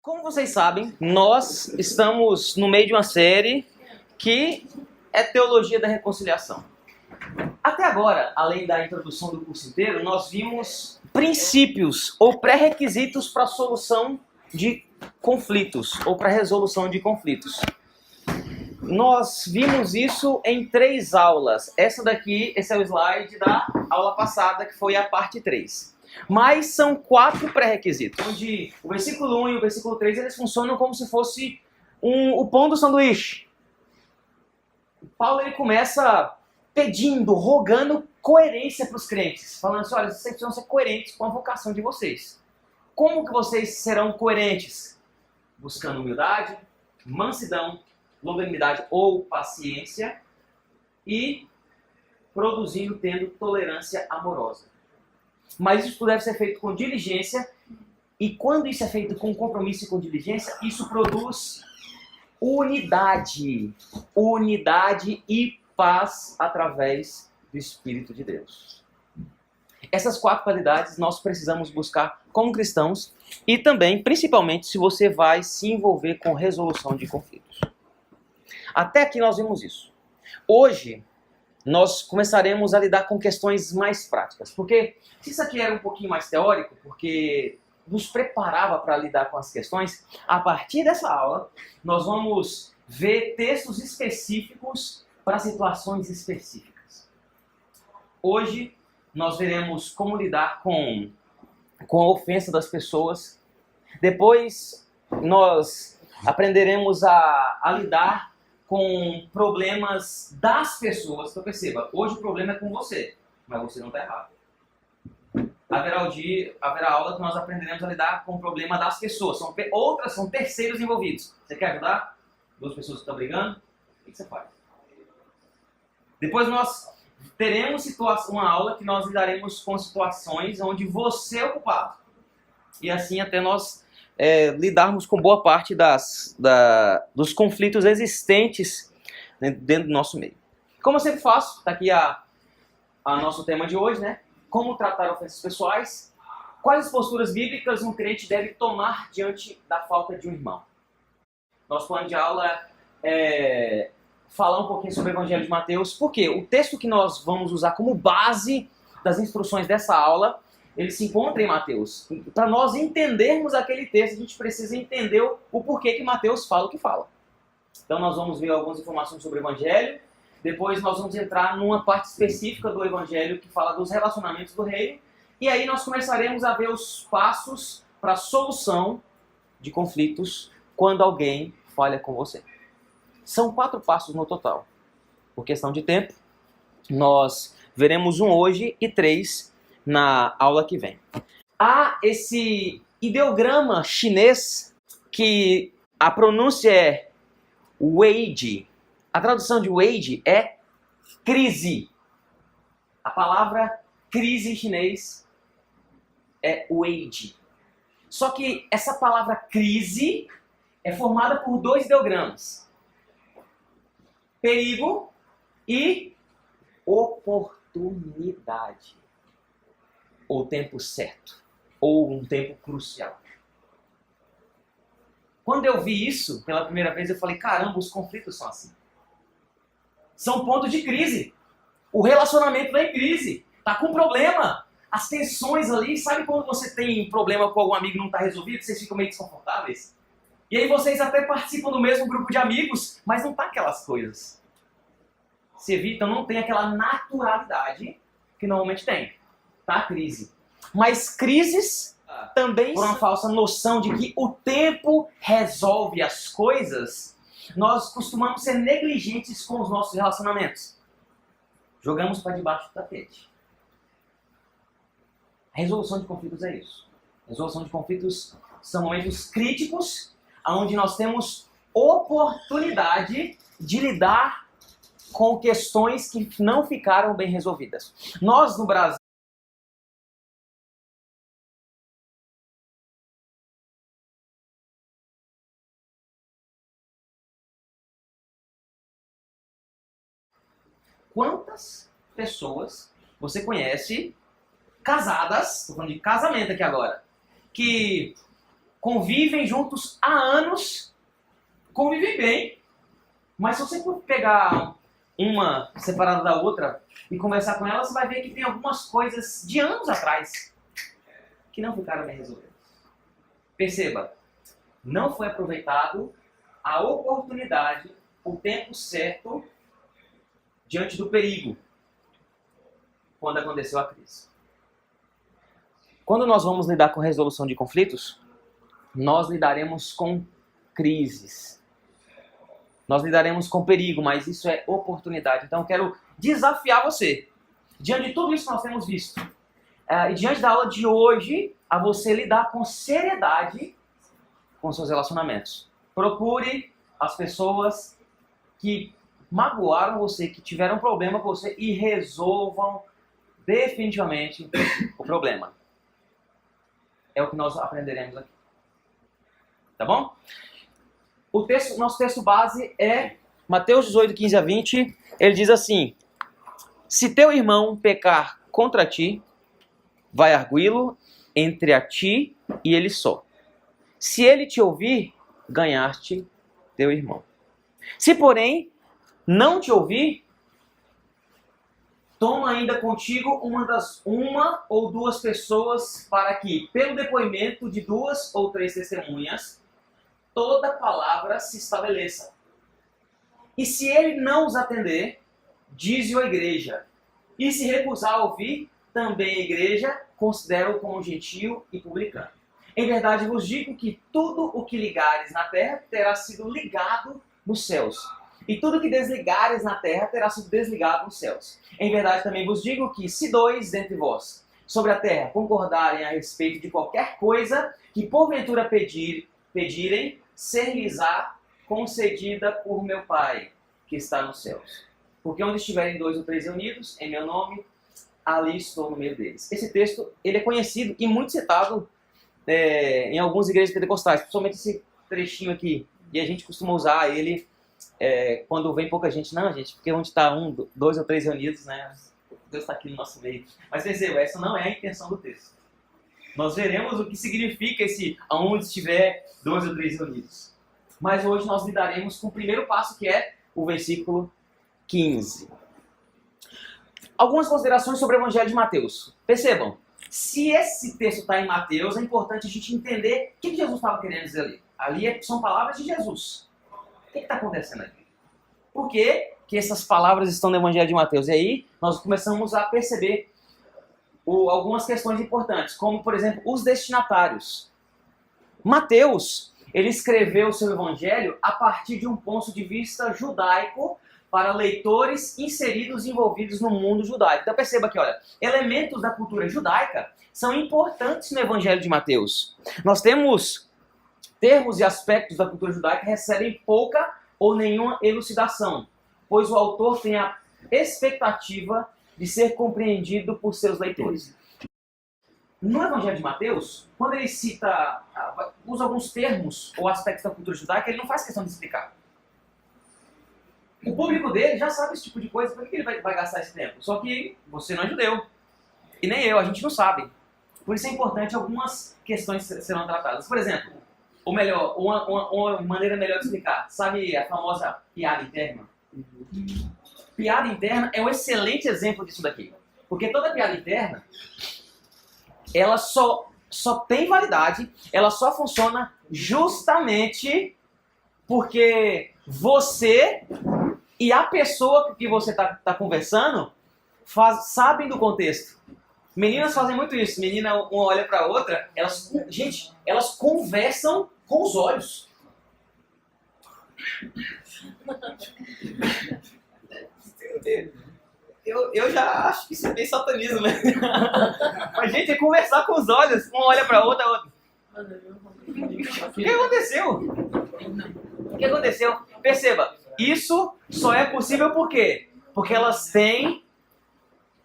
Como vocês sabem, nós estamos no meio de uma série que é Teologia da Reconciliação. Até agora, além da introdução do curso inteiro, nós vimos princípios ou pré-requisitos para a solução de conflitos ou para a resolução de conflitos. Nós vimos isso em 3 aulas. Esse é o slide da aula passada, que foi a parte 3. Mas são 4 pré-requisitos, onde o versículo 1 e o versículo 3 eles funcionam como se fosse o pão do sanduíche. Paulo ele começa pedindo, rogando coerência para os crentes, falando assim, olha, vocês precisam ser coerentes com a vocação de vocês. Como que vocês serão coerentes? Buscando humildade, mansidão, longanimidade ou paciência e produzindo, tendo tolerância amorosa. Mas isso deve ser feito com diligência, e quando isso é feito com compromisso e com diligência, isso produz unidade e paz através do Espírito de Deus. Essas 4 qualidades nós precisamos buscar como cristãos e também, principalmente, se você vai se envolver com resolução de conflitos. Até aqui nós vimos isso. Hoje, nós começaremos a lidar com questões mais práticas. Porque se isso aqui era um pouquinho mais teórico, porque nos preparava para lidar com as questões, a partir dessa aula, nós vamos ver textos específicos para situações específicas. Hoje, nós veremos como lidar com a ofensa das pessoas. Depois, nós aprenderemos a lidar com problemas das pessoas. Então perceba, hoje o problema é com você, mas você não está errado. Haverá aula que nós aprenderemos a lidar com o problema das pessoas. Outras são terceiros envolvidos. Você quer ajudar? 2 pessoas que estão brigando? O que você faz? Depois nós teremos uma aula que nós lidaremos com situações onde você é o culpado. E assim até nós lidarmos com boa parte dos conflitos existentes dentro do nosso meio. Como eu sempre faço, está aqui a nosso tema de hoje, né? Como tratar ofensas pessoais, quais as posturas bíblicas um crente deve tomar diante da falta de um irmão. Nosso plano de aula é falar um pouquinho sobre o Evangelho de Mateus, porque o texto que nós vamos usar como base das instruções dessa aula, ele se encontra em Mateus. Para nós entendermos aquele texto, a gente precisa entender o porquê que Mateus fala o que fala. Então nós vamos ver algumas informações sobre o Evangelho, depois nós vamos entrar numa parte específica do Evangelho que fala dos relacionamentos do reino, e aí nós começaremos a ver os passos para a solução de conflitos quando alguém falha com você. São 4 passos no total. Por questão de tempo, nós veremos um hoje e 3 na aula que vem. Há esse ideograma chinês que a pronúncia é Weiji. A tradução de Weiji é crise. A palavra crise em chinês é Weiji. Só que essa palavra crise é formada por 2 ideogramas. Perigo e oportunidade. Ou tempo certo, ou um tempo crucial. Quando eu vi isso pela primeira vez, eu falei, caramba, os conflitos são assim. São pontos de crise. O relacionamento está em crise, está com problema. As tensões ali, sabe quando você tem problema com algum amigo e não está resolvido, vocês ficam meio desconfortáveis? E aí vocês até participam do mesmo grupo de amigos, mas não tá aquelas coisas. Se evitam, não tem aquela naturalidade que normalmente tem. Tá? Crise. Mas crises também por uma falsa noção de que o tempo resolve as coisas, nós costumamos ser negligentes com os nossos relacionamentos. Jogamos para debaixo do tapete. A resolução de conflitos é isso. A resolução de conflitos são momentos críticos onde nós temos oportunidade de lidar com questões que não ficaram bem resolvidas. Nós, no Brasil, quantas pessoas você conhece casadas, estou falando de casamento aqui agora, que convivem juntos há anos, convivem bem, mas se você for pegar uma separada da outra e conversar com ela, você vai ver que tem algumas coisas de anos atrás que não ficaram bem resolvidas. Perceba, não foi aproveitado a oportunidade, o tempo certo, diante do perigo, quando aconteceu a crise. Quando nós vamos lidar com resolução de conflitos, nós lidaremos com crises. Nós lidaremos com perigo, mas isso é oportunidade. Então eu quero desafiar você, diante de tudo isso que nós temos visto, e diante da aula de hoje, a você lidar com seriedade com seus relacionamentos. Procure as pessoas que magoaram você, que tiveram problema com você e resolvam definitivamente o problema. É o que nós aprenderemos aqui. Tá bom? Nosso texto base é Mateus 18, 15 a 20. Ele diz assim: se teu irmão pecar contra ti, vai arguí-lo entre a ti e ele só. Se ele te ouvir, ganhaste teu irmão. Se, porém, não te ouvir, toma ainda contigo uma ou duas pessoas, para que, pelo depoimento de 2 ou 3 testemunhas, toda palavra se estabeleça. E se ele não os atender, dize-o à igreja. E se recusar a ouvir, também a igreja considera-o como gentio e publicano. Em verdade vos digo que tudo o que ligares na terra terá sido ligado nos céus. E tudo o que desligares na terra terá sido desligado nos céus. Em verdade também vos digo que se 2 dentre vós sobre a terra concordarem a respeito de qualquer coisa que porventura pedirem, ser-lhes-á concedida por meu Pai, que está nos céus. Porque onde estiverem 2 ou 3 reunidos, em meu nome, ali estou no meio deles. Esse texto ele é conhecido e muito citado em algumas igrejas pentecostais, principalmente esse trechinho aqui. E a gente costuma usar ele quando vem pouca gente. Não, gente, porque onde está 1, 2 ou 3 reunidos, né? Deus está aqui no nosso meio. Mas perceba, essa não é a intenção do texto. Nós veremos o que significa esse aonde estiver 2 ou 3 reunidos. Mas hoje nós lidaremos com o primeiro passo, que é o versículo 15. Algumas considerações sobre o Evangelho de Mateus. Percebam, se esse texto está em Mateus, é importante a gente entender o que Jesus estava querendo dizer ali. Ali são palavras de Jesus. O que está acontecendo aqui? Por que essas palavras estão no Evangelho de Mateus? E aí nós começamos a perceber algumas questões importantes, como, por exemplo, os destinatários. Mateus, ele escreveu o seu Evangelho a partir de um ponto de vista judaico para leitores inseridos e envolvidos no mundo judaico. Então perceba que, olha, elementos da cultura judaica são importantes no Evangelho de Mateus. Nós temos termos e aspectos da cultura judaica que recebem pouca ou nenhuma elucidação, pois o autor tem a expectativa de ser compreendido por seus leitores. No Evangelho de Mateus, quando ele usa alguns termos ou aspectos da cultura judaica, ele não faz questão de explicar. O público dele já sabe esse tipo de coisa, por que ele vai gastar esse tempo? Só que você não é judeu, e nem eu, a gente não sabe. Por isso é importante algumas questões serão tratadas. Por exemplo, ou melhor, uma maneira melhor de explicar, sabe a famosa piada interna? Piada interna é um excelente exemplo disso daqui. Porque toda piada interna, ela só tem validade, ela só funciona justamente porque você e a pessoa que você está conversando sabem do contexto. Meninas fazem muito isso. Menina, uma olha para a outra, elas conversam com os olhos. Eu já acho que isso é bem satanismo, né? Mas, gente, é conversar com os olhos. Uma olha pra outra, a outra. O que aconteceu? O que aconteceu? Perceba, isso só é possível por quê? Porque elas têm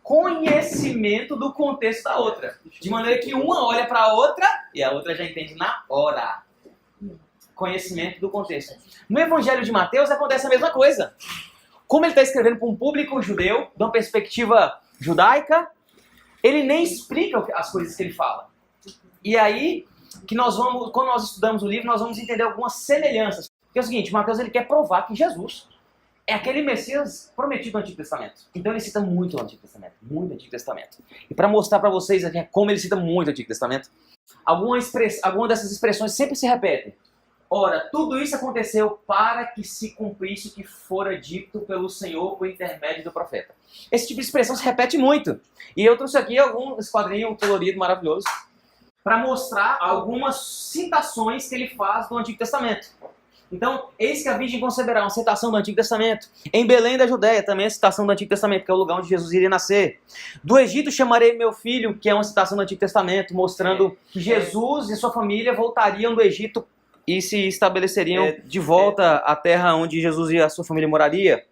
conhecimento do contexto da outra. De maneira que uma olha pra outra e a outra já entende na hora. Conhecimento do contexto. No Evangelho de Mateus acontece a mesma coisa. Como ele está escrevendo para um público judeu, de uma perspectiva judaica, ele nem explica as coisas que ele fala. E aí, que quando nós estudamos o livro, nós vamos entender algumas semelhanças. Porque é o seguinte, Mateus ele quer provar que Jesus é aquele Messias prometido no Antigo Testamento. Então ele cita muito o Antigo Testamento, muito o Antigo Testamento. E para mostrar para vocês aqui como ele cita muito o Antigo Testamento, algumas dessas expressões sempre se repetem. Ora, tudo isso aconteceu para que se cumprisse o que fora dito pelo Senhor por intermédio do profeta. Esse tipo de expressão se repete muito. E eu trouxe aqui esse quadrinho colorido maravilhoso para mostrar algumas citações que ele faz do Antigo Testamento. Então, eis que a Virgem conceberá, uma citação do Antigo Testamento. Em Belém da Judéia, também a citação do Antigo Testamento, que é o lugar onde Jesus iria nascer. Do Egito chamarei meu filho, que é uma citação do Antigo Testamento, mostrando que Jesus e sua família voltariam do Egito e se estabeleceriam de volta à terra onde Jesus e a sua família moraria.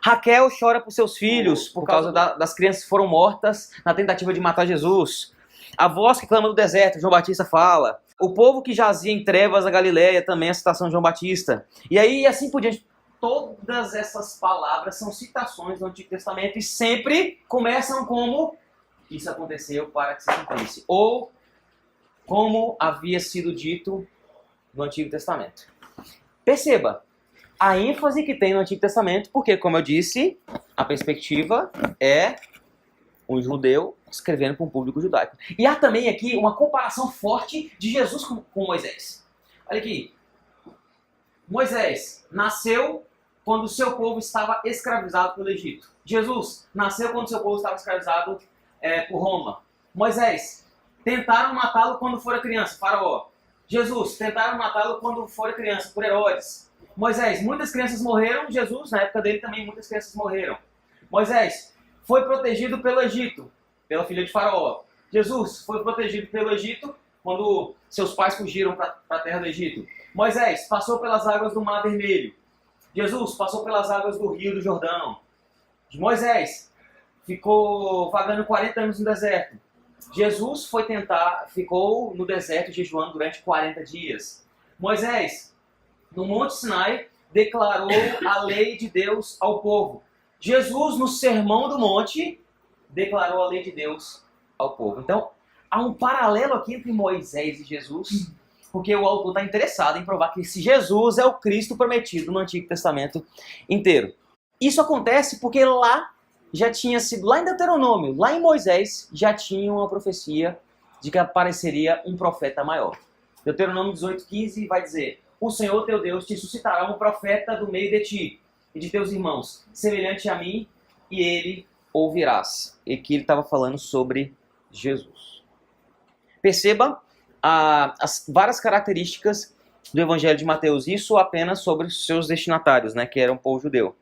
Raquel chora por seus filhos, por causa das crianças que foram mortas na tentativa de matar Jesus. A voz que clama do deserto, João Batista fala. O povo que jazia em trevas da Galileia, também a citação de João Batista. E aí, assim por diante, todas essas palavras são citações do Antigo Testamento e sempre começam como isso aconteceu para que se cumprisse. Ou como havia sido dito no Antigo Testamento. Perceba a ênfase que tem no Antigo Testamento, porque, como eu disse, a perspectiva é um judeu escrevendo para um público judaico. E há também aqui uma comparação forte de Jesus com Moisés. Olha aqui. Moisés nasceu quando o seu povo estava escravizado pelo Egito. Jesus nasceu quando o seu povo estava escravizado por Roma. Moisés, tentaram matá-lo quando fora criança, Faraó. Jesus, tentaram matá-lo quando fora criança, por Herodes. Moisés, muitas crianças morreram. Jesus, na época dele também, muitas crianças morreram. Moisés foi protegido pelo Egito, pela filha de Faraó. Jesus foi protegido pelo Egito quando seus pais fugiram para a terra do Egito. Moisés passou pelas águas do Mar Vermelho. Jesus passou pelas águas do Rio do Jordão. Moisés ficou vagando 40 anos no deserto. Jesus ficou no deserto jejuando durante 40 dias. Moisés, no Monte Sinai, declarou a lei de Deus ao povo. Jesus, no Sermão do Monte, declarou a lei de Deus ao povo. Então, há um paralelo aqui entre Moisés e Jesus, porque o autor está interessado em provar que esse Jesus é o Cristo prometido no Antigo Testamento inteiro. Isso acontece porque lá já tinha sido, lá em Deuteronômio, lá em Moisés, já tinha uma profecia de que apareceria um profeta maior. Deuteronômio 18:15 vai dizer: o Senhor teu Deus te suscitará um profeta do meio de ti e de teus irmãos, semelhante a mim, e ele ouvirás. E aqui ele estava falando sobre Jesus. Perceba as várias características do Evangelho de Mateus, isso apenas sobre os seus destinatários, né, que eram o povo judeu.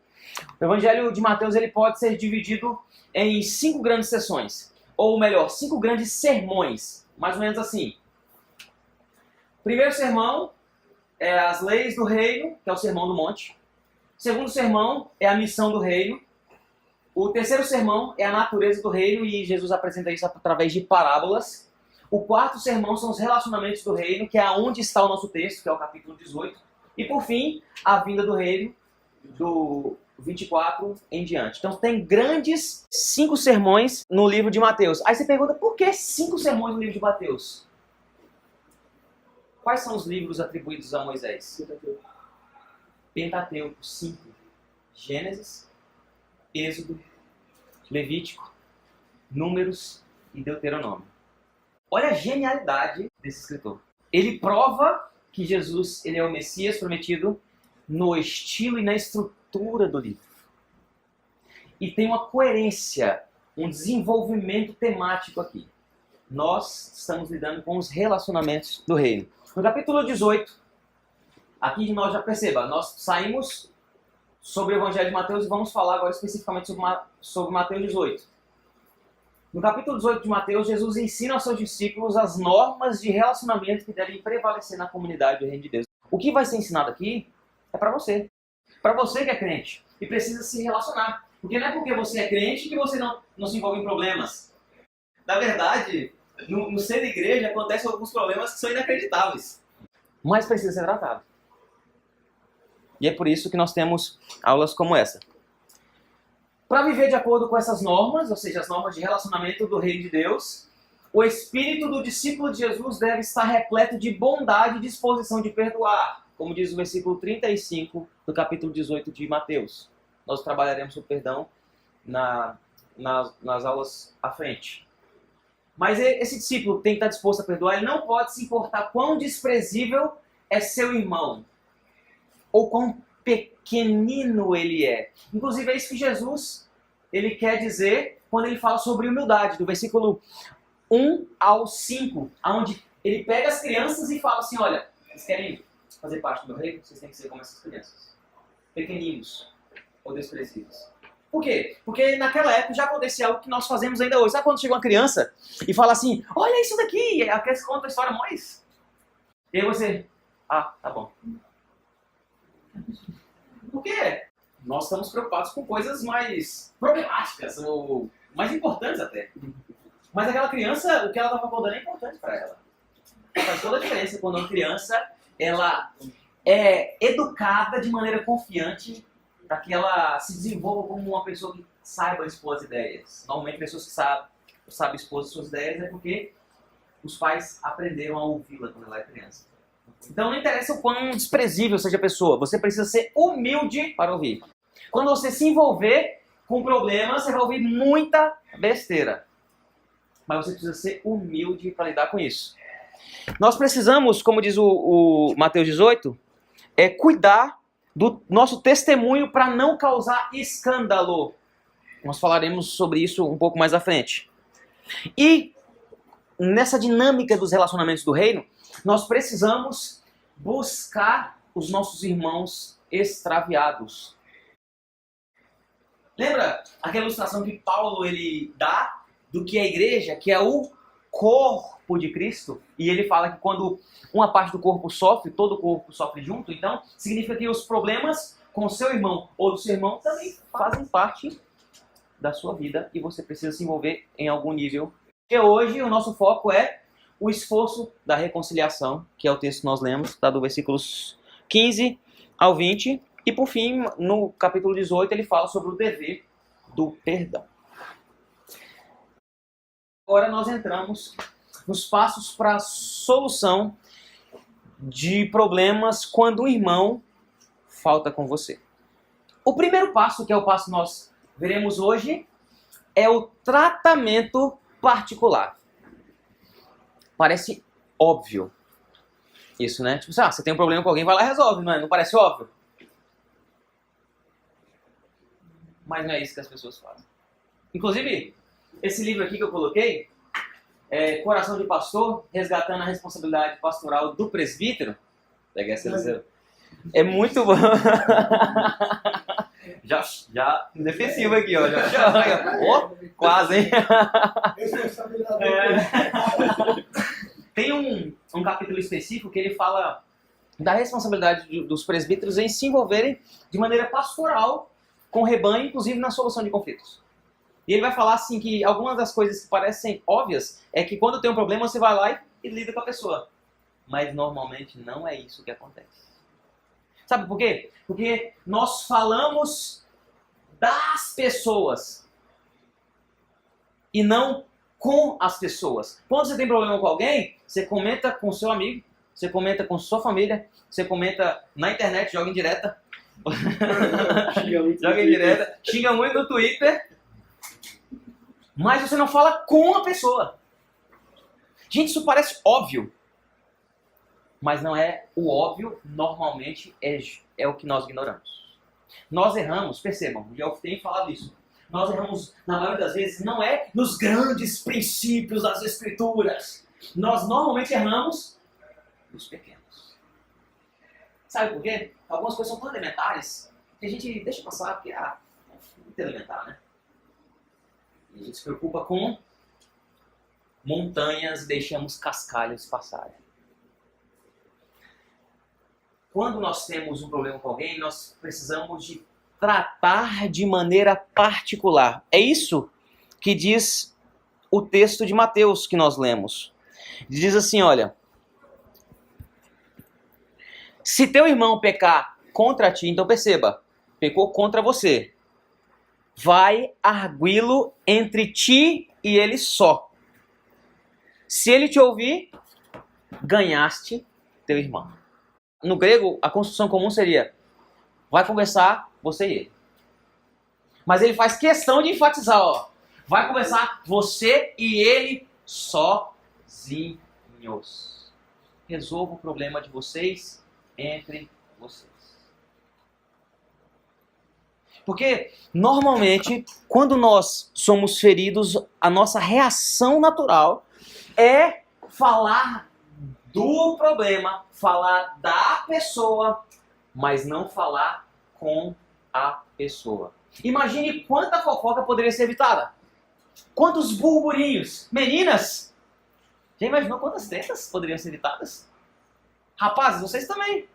O Evangelho de Mateus ele pode ser dividido em 5 grandes sessões, ou melhor, 5 grandes sermões, mais ou menos assim. Primeiro sermão é as leis do reino, que é o Sermão do Monte. Segundo sermão é a missão do reino. O terceiro sermão é a natureza do reino, e Jesus apresenta isso através de parábolas. O quarto sermão são os relacionamentos do reino, que é onde está o nosso texto, que é o capítulo 18. E por fim, a vinda do reino, do 24 em diante. Então tem grandes 5 sermões no livro de Mateus. Aí você pergunta, por que 5 sermões no livro de Mateus? Quais são os livros atribuídos a Moisés? Pentateuco, 5. Gênesis, Êxodo, Levítico, Números e Deuteronômio. Olha a genialidade desse escritor. Ele prova que Jesus ele é o Messias prometido no estilo e na estrutura do livro. E tem uma coerência, um desenvolvimento temático aqui. Nós estamos lidando com os relacionamentos do reino. No capítulo 18, aqui nós já perceba, nós saímos sobre o Evangelho de Mateus e vamos falar agora especificamente sobre Mateus 18. No capítulo 18 de Mateus, Jesus ensina aos seus discípulos as normas de relacionamento que devem prevalecer na comunidade do reino de Deus. O que vai ser ensinado aqui é para você. Para você que é crente e precisa se relacionar. Porque não é porque você é crente que você não se envolve em problemas. Na verdade, no ser da igreja acontecem alguns problemas que são inacreditáveis. Mas precisa ser tratado. E é por isso que nós temos aulas como essa. Para viver de acordo com essas normas, ou seja, as normas de relacionamento do reino de Deus, o espírito do discípulo de Jesus deve estar repleto de bondade e disposição de perdoar, como diz o versículo 35 do capítulo 18 de Mateus. Nós trabalharemos sobre perdão nas aulas à frente. Mas esse discípulo tem que estar disposto a perdoar, ele não pode se importar quão desprezível é seu irmão, ou quão pequenino ele é. Inclusive é isso que Jesus ele quer dizer quando ele fala sobre humildade, do versículo 1 ao 5, onde ele pega as crianças e fala assim, olha, vocês querem fazer parte do meu reino? Vocês têm que ser como essas crianças, pequeninos ou desprezíveis. Por quê? Porque naquela época já acontecia algo que nós fazemos ainda hoje. Sabe quando chega uma criança e fala assim, olha isso daqui, aqueles contam a história mais. E aí você, tá bom. Por quê? Nós estamos preocupados com coisas mais problemáticas, ou mais importantes até. Mas aquela criança, o que ela estava contando é importante para ela. Faz toda a diferença quando uma criança ela é educada de maneira confiante para que ela se desenvolva como uma pessoa que saiba expor as ideias. Normalmente, pessoas que sabem expor as suas ideias é porque os pais aprenderam a ouvi-la quando ela é criança. Então, não interessa o quão desprezível seja a pessoa, você precisa ser humilde para ouvir. Quando você se envolver com problemas, você vai ouvir muita besteira. Mas você precisa ser humilde para lidar com isso. Nós precisamos, como diz o Mateus 18, cuidar do nosso testemunho para não causar escândalo. Nós falaremos sobre isso um pouco mais à frente. E nessa dinâmica dos relacionamentos do reino, nós precisamos buscar os nossos irmãos extraviados. Lembra aquela ilustração que Paulo ele dá do que é a igreja, que é o corpo de Cristo? E ele fala que quando uma parte do corpo sofre, todo o corpo sofre junto. Então, significa que os problemas com o seu irmão ou do seu irmão também fazem parte da sua vida e você precisa se envolver em algum nível. Porque hoje o nosso foco é o esforço da reconciliação, que é o texto que nós lemos, tá, do versículos 15 ao 20. E por fim, no capítulo 18, ele fala sobre o dever do perdão. Agora nós entramos nos passos para a solução de problemas quando um irmão falta com você. O primeiro passo, que é o passo que nós veremos hoje, é o tratamento particular. Parece óbvio isso, né? Tipo, você tem um problema com alguém, vai lá e resolve, não é? Não parece óbvio? Mas não é isso que as pessoas fazem. Inclusive, esse livro aqui que eu coloquei, Coração de Pastor, resgatando a responsabilidade pastoral do presbítero. Pega essa lição. É muito bom. já defensivo aqui, ó. Quase, hein? Tem um capítulo específico que ele fala da responsabilidade dos presbíteros em se envolverem de maneira pastoral com o rebanho, inclusive na solução de conflitos. E ele vai falar assim que algumas das coisas que parecem óbvias é que quando tem um problema você vai lá e lida com a pessoa. Mas normalmente não é isso que acontece. Sabe por quê? Porque nós falamos das pessoas e não com as pessoas. Quando você tem problema com alguém, você comenta com seu amigo, você comenta com sua família, você comenta na internet, joga em direta. Joga em direta, xinga muito no Twitter, mas você não fala com a pessoa. Gente, isso parece óbvio, mas não é o óbvio, normalmente é o que nós ignoramos. Nós erramos, percebam, já tenho falado isso. Nós erramos, na maioria das vezes, não é nos grandes princípios das Escrituras. Nós normalmente erramos nos pequenos. Sabe por quê? Algumas coisas são tão elementares que a gente deixa passar, porque é muito elementar, né? E a gente se preocupa com montanhas e deixamos cascalhos passarem. Quando nós temos um problema com alguém, nós precisamos de tratar de maneira particular. É isso que diz o texto de Mateus que nós lemos. Diz assim, olha: se teu irmão pecar contra ti, então perceba, pecou contra você, vai arguí-lo entre ti e ele só. Se ele te ouvir, ganhaste teu irmão. No grego, a construção comum seria: vai conversar você e ele. Mas ele faz questão de enfatizar, ó. Vai conversar você e ele sozinhos. Resolva o problema de vocês entre vocês. Porque, normalmente, quando nós somos feridos, a nossa reação natural é falar do problema, falar da pessoa, mas não falar com a pessoa. Imagine quanta fofoca poderia ser evitada. Quantos burburinhos. Meninas, já imaginou quantas tretas poderiam ser evitadas? Rapazes, vocês também.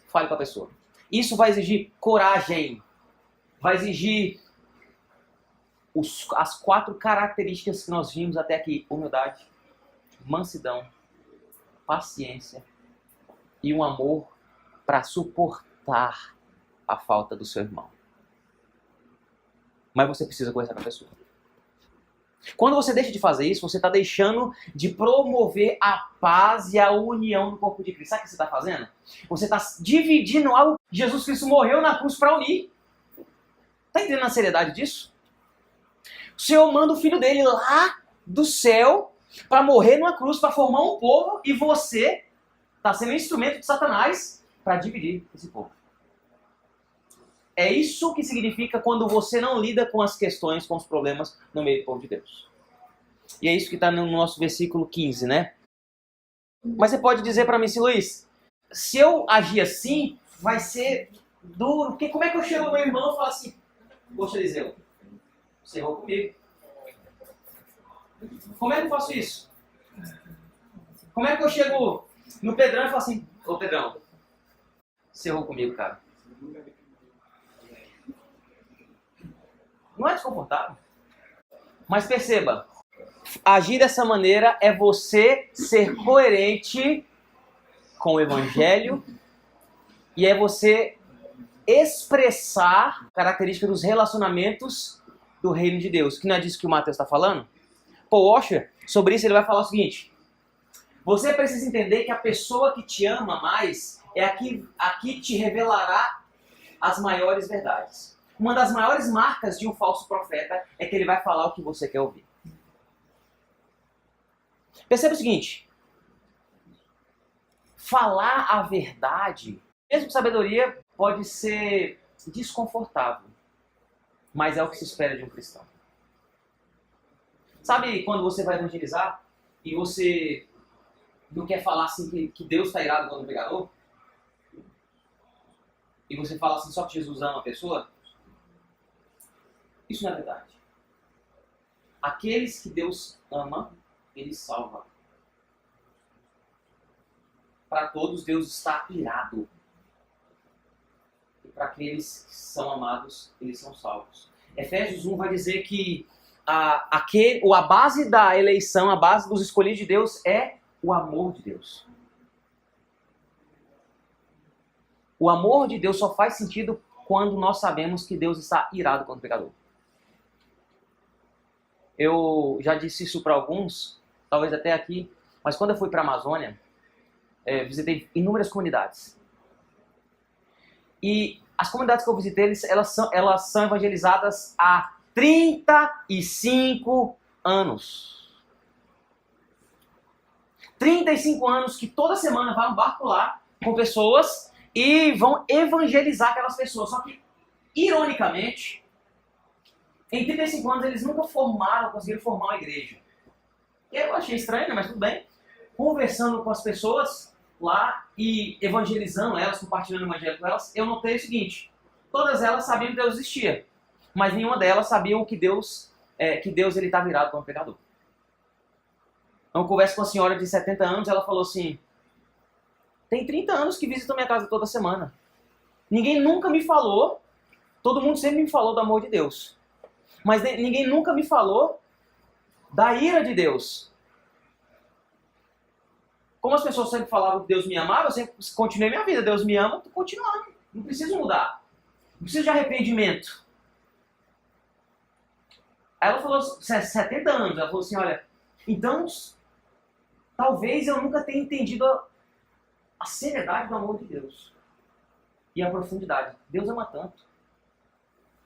Fale com a pessoa. Isso vai exigir coragem. Vai exigir as 4 características que nós vimos até aqui. Humildade, mansidão, paciência e um amor para suportar a falta do seu irmão. Mas você precisa conversar com a pessoa. Quando você deixa de fazer isso, você está deixando de promover a paz e a união no corpo de Cristo. Sabe o que você está fazendo? Você está dividindo algo que Jesus Cristo morreu na cruz para unir. Está entendendo a seriedade disso? O Senhor manda o Filho dele lá do céu para morrer numa cruz, para formar um povo, e você está sendo um instrumento de Satanás para dividir esse povo. É isso que significa quando você não lida com as questões, com os problemas no meio do povo de Deus. E é isso que está no nosso versículo 15, né? Mas você pode dizer para mim assim, Luiz, se eu agir assim, vai ser duro. Porque como é que eu chego no meu irmão e falo assim, poxa, Eliseu, você errou comigo. Como é que eu faço isso? Como é que eu chego no Pedrão e falo assim, ô Pedrão, você errou comigo, cara. Não é desconfortável. Mas perceba, agir dessa maneira é você ser coerente com o Evangelho e é você expressar a característica dos relacionamentos do reino de Deus. Que não é disso que o Mateus está falando? Paul Washer, sobre isso ele vai falar o seguinte: você precisa entender que a pessoa que te ama mais é a que te revelará as maiores verdades. Uma das maiores marcas de um falso profeta é que ele vai falar o que você quer ouvir. Perceba o seguinte: falar a verdade, mesmo com sabedoria, pode ser desconfortável, mas é o que se espera de um cristão. Sabe quando você vai evangelizar e você não quer falar assim que Deus está irado contra o pecador? E você fala assim só que Jesus ama a pessoa? Isso não é verdade. Aqueles que Deus ama, Ele salva. Para todos, Deus está irado. E para aqueles que são amados, eles são salvos. Efésios 1 vai dizer que a base da eleição, a base dos escolhidos de Deus é o amor de Deus. O amor de Deus só faz sentido quando nós sabemos que Deus está irado contra o pecador. Eu já disse isso para alguns, talvez até aqui, mas quando eu fui para a Amazônia, visitei inúmeras comunidades. E as comunidades que eu visitei, elas são evangelizadas há 35 anos. 35 anos que toda semana vai um barco lá com pessoas e vão evangelizar aquelas pessoas. Só que, ironicamente, em 35 anos eles nunca conseguiram formar uma igreja. E eu achei estranho, mas tudo bem. Conversando com as pessoas lá e evangelizando elas, compartilhando o evangelho com elas, eu notei o seguinte: todas elas sabiam que Deus existia, mas nenhuma delas sabia que Deus ele está virado para um pecador. Então, eu converso com uma senhora de 70 anos, ela falou assim: tem 30 anos que visita minha casa toda semana. Ninguém nunca me falou, todo mundo sempre me falou do amor de Deus. Mas ninguém nunca me falou da ira de Deus. Como as pessoas sempre falavam que Deus me amava, eu sempre continuei minha vida. Deus me ama, eu tô continuando. Não preciso mudar. Não preciso de arrependimento. Aí ela falou, 70 anos, ela falou assim, olha, Então, talvez eu nunca tenha entendido a seriedade do amor de Deus e a profundidade. Deus ama tanto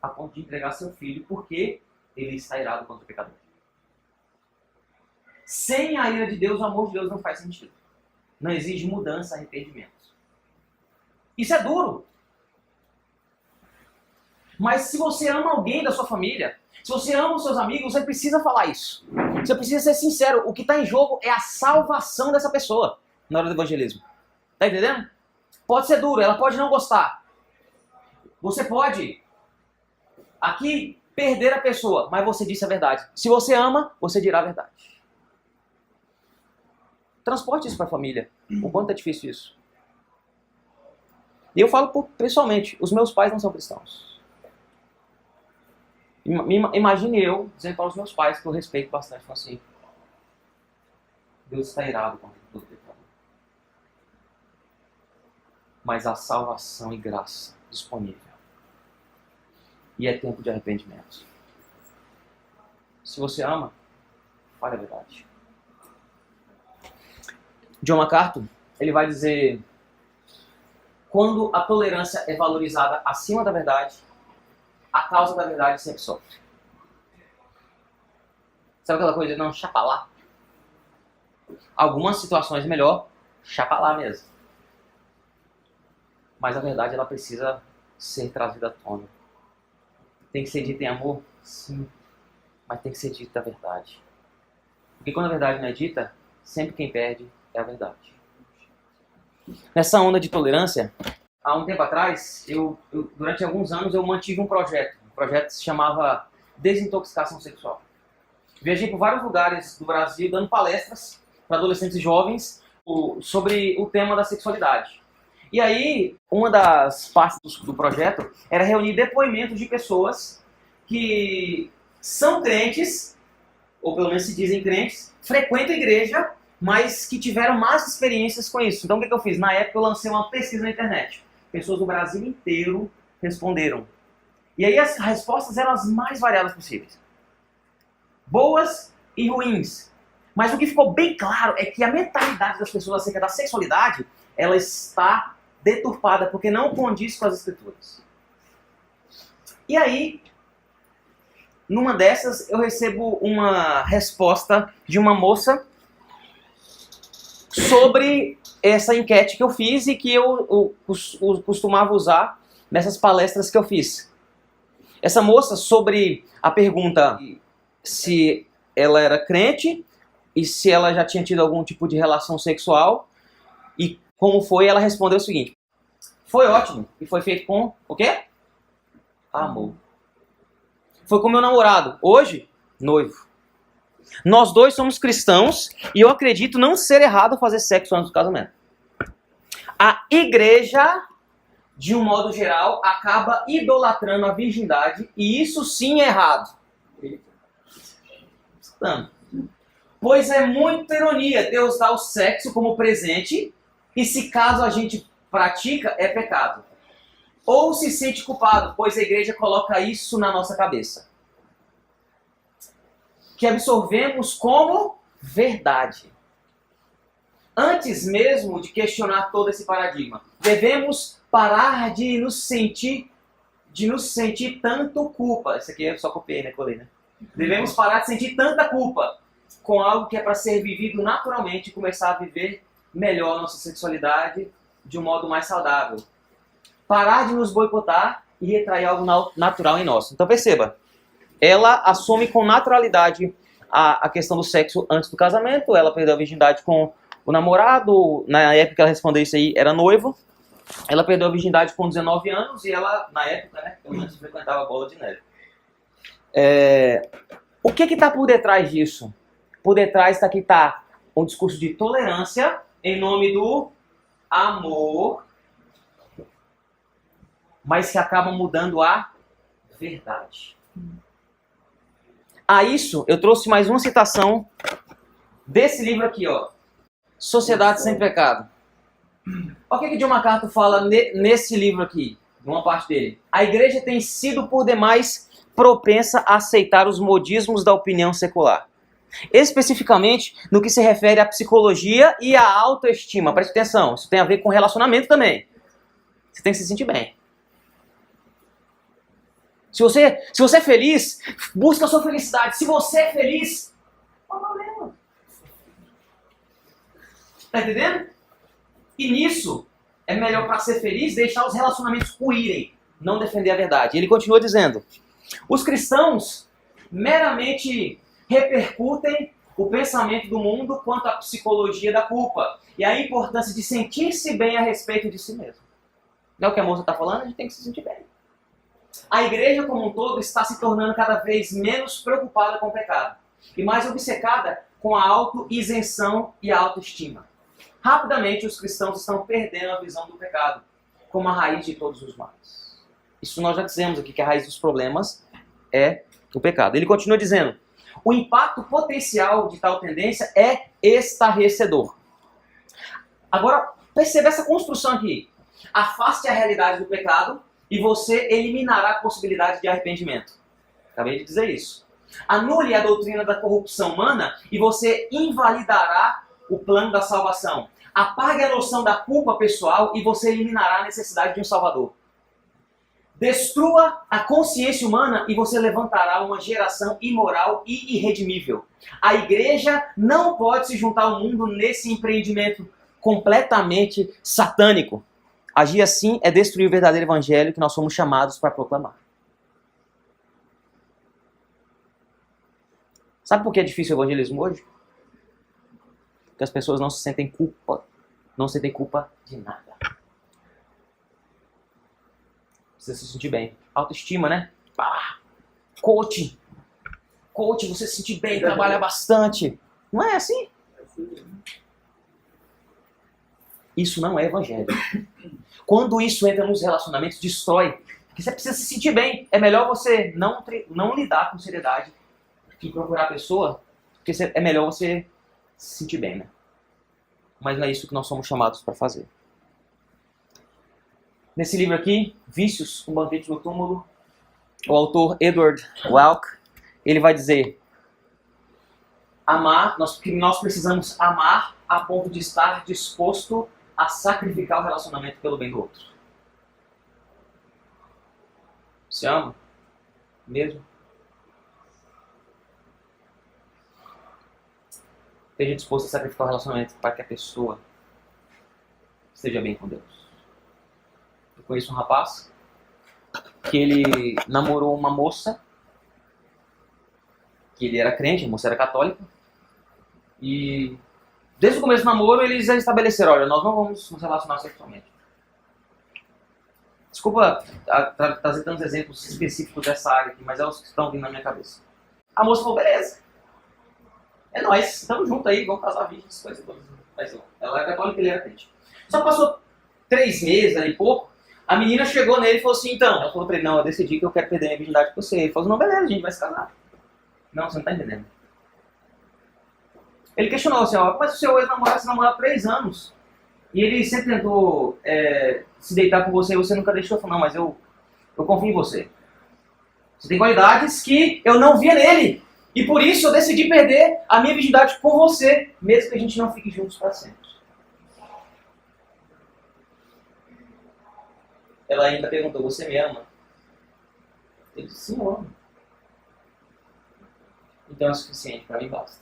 a ponto de entregar seu filho porque ele está irado contra o pecador. Sem a ira de Deus, o amor de Deus não faz sentido. Não exige mudança, arrependimento. Isso é duro. Mas se você ama alguém da sua família, se você ama os seus amigos, você precisa falar isso. Você precisa ser sincero. O que está em jogo é a salvação dessa pessoa na hora do evangelismo. Tá entendendo? Pode ser duro, ela pode não gostar. Você pode aqui perder a pessoa, mas você disse a verdade. Se você ama, você dirá a verdade. Transporte isso para a família. O quanto é difícil isso. E eu falo pessoalmente, os meus pais não são cristãos. Imagine eu dizendo para os meus pais, que eu respeito bastante, assim, Deus está irado com todo pecado. Mas há salvação e graça disponível. E é tempo de arrependimento. Se você ama, fale a verdade. John MacArthur, ele vai dizer: quando a tolerância é valorizada acima da verdade, a causa da verdade sempre sofre. Sabe aquela coisa de não chapalar? Algumas situações é melhor chapalar mesmo. Mas a verdade ela precisa ser trazida à tona. Tem que ser dita em amor? Sim. Mas tem que ser dita a verdade. Porque quando a verdade não é dita, sempre quem perde é a verdade. Nessa onda de tolerância, há um tempo atrás, durante alguns anos, eu mantive um projeto. O projeto se chamava Desintoxicação Sexual. Viajei por vários lugares do Brasil, dando palestras para adolescentes e jovens sobre o tema da sexualidade. E aí, uma das partes do projeto era reunir depoimentos de pessoas que são crentes, ou pelo menos se dizem crentes, frequentam a igreja, mas que tiveram más experiências com isso. Então o que eu fiz? Na época eu lancei uma pesquisa na internet. Pessoas do Brasil inteiro responderam. E aí as respostas eram as mais variadas possíveis. Boas e ruins. Mas o que ficou bem claro é que a mentalidade das pessoas acerca da sexualidade, ela está deturpada, porque não condiz com as escrituras. E aí, numa dessas, eu recebo uma resposta de uma moça sobre essa enquete que eu fiz e que eu costumava usar nessas palestras que eu fiz. Essa moça, sobre a pergunta se ela era crente e se ela já tinha tido algum tipo de relação sexual e como foi, ela respondeu o seguinte: foi ótimo e foi feito com o quê? Amor. Foi com meu namorado, hoje, noivo. Nós dois somos cristãos e eu acredito não ser errado fazer sexo antes do casamento. A igreja, de um modo geral, acaba idolatrando a virgindade e isso sim é errado. Pois é muita ironia Deus dá o sexo como presente e se caso a gente pratica é pecado. Ou se sente culpado, pois a igreja coloca isso na nossa cabeça. Que absorvemos como verdade. Antes mesmo de questionar todo esse paradigma, devemos parar de nos sentir tanto culpa. Isso aqui eu só copiei, né? Colei, né? Devemos parar de sentir tanta culpa com algo que é para ser vivido naturalmente e começar a viver melhor nossa sexualidade de um modo mais saudável. Parar de nos boicotar e retrair algo natural em nós. Então perceba, ela assume com naturalidade a questão do sexo antes do casamento, ela perdeu a virgindade com o namorado, na época que ela respondeu isso aí, era noivo, ela perdeu a virgindade com 19 anos e ela, na época, né, pelo menos frequentava a bola de neve. O que está por detrás disso? Por detrás está um discurso de tolerância em nome do amor, mas que acaba mudando a verdade. A isso, eu trouxe mais uma citação desse livro aqui, ó, Sociedade Sem Pecado. Olha o que John MacArthur fala nesse livro aqui, numa parte dele. A igreja tem sido por demais propensa a aceitar os modismos da opinião secular. Especificamente no que se refere à psicologia e à autoestima. Preste atenção, isso tem a ver com relacionamento também. Você tem que se sentir bem. Se você é feliz, busca a sua felicidade. Se você é feliz, não há problema. Tá entendendo? E nisso, é melhor para ser feliz deixar os relacionamentos ruírem, não defender a verdade. Ele continua dizendo, os cristãos meramente repercutem o pensamento do mundo quanto à psicologia da culpa e a importância de sentir-se bem a respeito de si mesmo. Não é o que a moça está falando? A gente tem que se sentir bem. A igreja como um todo está se tornando cada vez menos preocupada com o pecado e mais obcecada com a auto-isenção e a autoestima. Rapidamente os cristãos estão perdendo a visão do pecado como a raiz de todos os males. Isso nós já dizemos aqui, que a raiz dos problemas é o pecado. Ele continua dizendo, o impacto potencial de tal tendência é estarrecedor. Agora, perceba essa construção aqui. Afaste a realidade do pecado e você eliminará a possibilidade de arrependimento. Acabei de dizer isso. Anule a doutrina da corrupção humana e você invalidará o plano da salvação. Apague a noção da culpa pessoal e você eliminará a necessidade de um salvador. Destrua a consciência humana e você levantará uma geração imoral e irredimível. A igreja não pode se juntar ao mundo nesse empreendimento completamente satânico. Agir assim é destruir o verdadeiro evangelho que nós somos chamados para proclamar. Sabe por que é difícil o evangelismo hoje? Porque as pessoas não sentem culpa de nada. Precisa se sentir bem. Autoestima, né? Coaching, você se sentir bem, trabalha bastante. Não é assim? Isso não é evangelho. Quando isso entra nos relacionamentos, destrói. Porque você precisa se sentir bem. É melhor você não lidar com seriedade e procurar a pessoa, porque é melhor você se sentir bem, né? Mas não é isso que nós somos chamados para fazer. Nesse livro aqui, Vícios, um banquete no túmulo, o autor Edward Welk, ele vai dizer, nós precisamos amar a ponto de estar disposto a sacrificar o relacionamento pelo bem do outro. Você ama? Mesmo? Esteja disposto a sacrificar o relacionamento para que a pessoa esteja bem com Deus. Eu conheço um rapaz que ele namorou uma moça, que ele era crente, a moça era católica, e desde o começo do namoro eles já estabeleceram, olha, nós não vamos nos relacionar sexualmente. Desculpa trazer tantos exemplos específicos dessa área aqui, mas é os que estão vindo na minha cabeça. A moça falou, beleza, é nóis, estamos juntos aí, vamos casar vídeos, coisas todas. Mas ela era católica e ele era crente. Só passou 3 meses ali, pouco, a menina chegou nele e falou assim, então, ela falou pra ele, não, eu decidi que eu quero perder minha virgindade com você. Ele falou, não, beleza, a gente vai se casar. Não, você não tá entendendo. Ele questionou assim, ó, mas o seu ex-namorado se namorou há 3 anos. E ele sempre tentou se deitar com você e você nunca deixou. Eu falei, não, mas eu confio em você. Você tem qualidades que eu não via nele. E por isso eu decidi perder a minha virgindade com você, mesmo que a gente não fique juntos para sempre. Ela ainda perguntou, você me ama? Ele disse, sim, eu amo. Então é suficiente, para mim basta.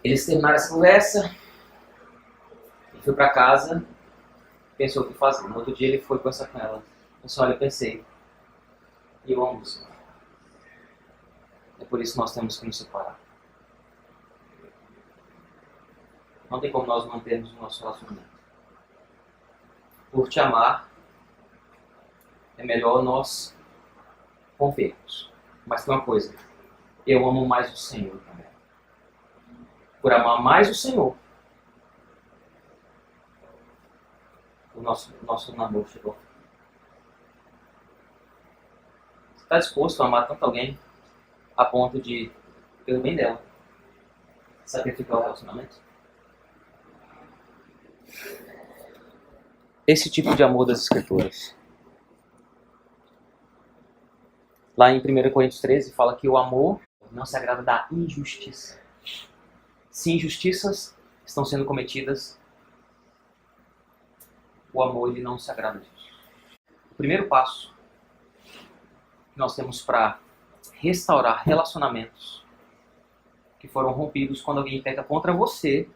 Eles terminaram essa conversa, ele foi para casa, pensou o que fazer. No outro dia ele foi conversar com ela. Eu disse, olha, eu pensei, e eu amo você. É por isso que nós temos que nos separar. Não tem como nós mantermos o nosso relacionamento. Por te amar, é melhor nós convermos. Mas tem uma coisa, eu amo mais o Senhor também. Por amar mais o Senhor, o nosso namoro chegou. Você está disposto a amar tanto alguém a ponto de, pelo bem dela, sacrificar o relacionamento? Esse tipo de amor das Escrituras Lá em 1 Coríntios 13 fala que o amor não se agrada da injustiça. Se injustiças estão sendo cometidas, o amor ele não se agrada disso. O primeiro passo que nós temos para restaurar relacionamentos que foram rompidos quando alguém peca contra você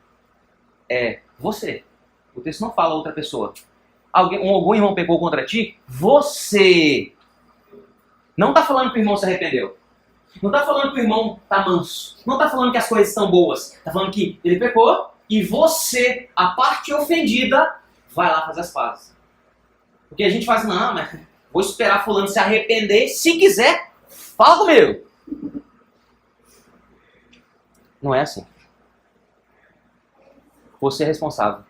é você. O texto não fala outra pessoa. Algum irmão pecou contra ti? Você. Não está falando que o irmão se arrependeu. Não está falando que o irmão está manso. Não está falando que as coisas estão boas. Está falando que ele pecou e você, a parte ofendida, vai lá fazer as pazes. Porque a gente faz, não, mas vou esperar fulano se arrepender. Se quiser, fala comigo. Não é assim. Você é responsável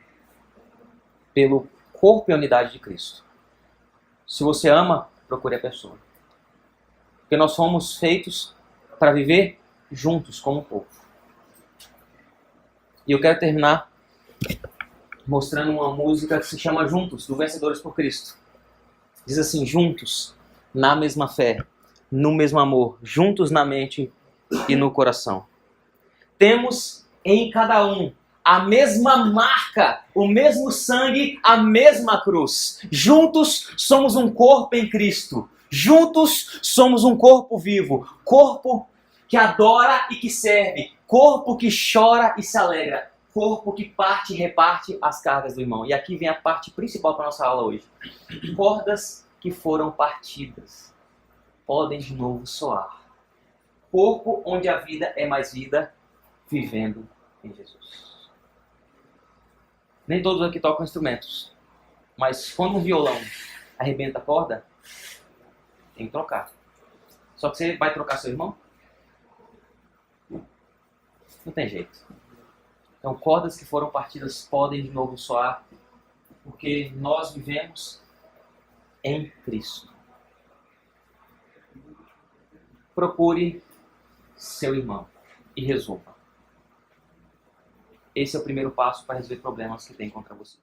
pelo corpo e a unidade de Cristo. Se você ama, procure a pessoa. Porque nós fomos feitos para viver juntos como um povo. E eu quero terminar mostrando uma música que se chama Juntos, do Vencedores por Cristo. Diz assim, juntos, na mesma fé, no mesmo amor, juntos na mente e no coração. Temos em cada um a mesma marca, o mesmo sangue, a mesma cruz. Juntos somos um corpo em Cristo. Juntos somos um corpo vivo. Corpo que adora e que serve. Corpo que chora e se alegra. Corpo que parte e reparte as cargas do irmão. E aqui vem a parte principal para a nossa aula hoje. Cordas que foram partidas podem de novo soar. Corpo onde a vida é mais vida, vivendo em Jesus. Nem todos aqui tocam instrumentos, mas quando um violão arrebenta a corda, tem que trocar. Só que você vai trocar seu irmão? Não tem jeito. Então, cordas que foram partidas podem de novo soar, porque nós vivemos em Cristo. Procure seu irmão e resolva. Esse é o primeiro passo para resolver problemas que tem contra você.